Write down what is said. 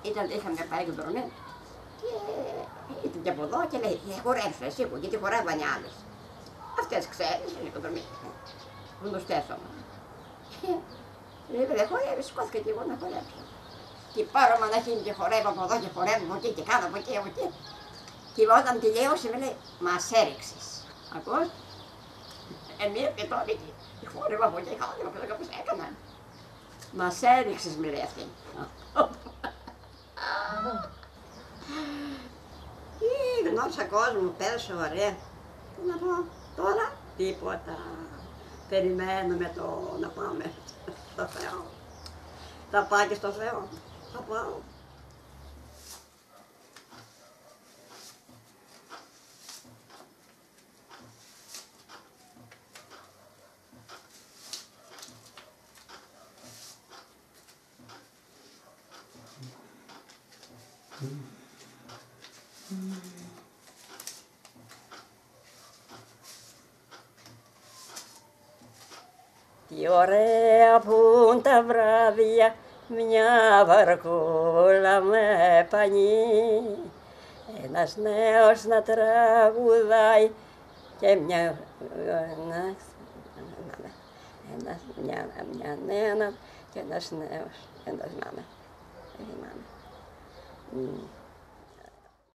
είχαμε πάει εκδρομή και ήταν και από εδώ και λέει, χορέψω εσύ που, γιατί χορεύανε οι άλλες. Αυτές ξέρεις, είναι εκδρομή. Γνωστές όμως. Λέει, δεν χορεύει, σηκώθηκα και εγώ να χορέψω. Και πάρω μαναχίνη και χορεύω από εδώ και χορεύω από εκεί και κάνω από εκεί, από εκεί. Και όταν τελείωσε με λέει, μας έριξες. Ακούς, εμείς και τώρα και χόρευα από εκεί, χόρευα από εδώ όπως έκανα. Μας έριξες, με λέει αυτή. Γνώρισα κόσμο, πέρασε ωραία. Τι να πω, τώρα τίποτα. Περιμένουμε να πάμε στο Θεό. Θα πάω και στο Θεό. Θα πάω. Τι ωραία που είναι τα βράδια, μια βαρκούλα με πανί, ένας νέος να τραγουδάει και μια νέα και ένας νέος, ένας μάνα.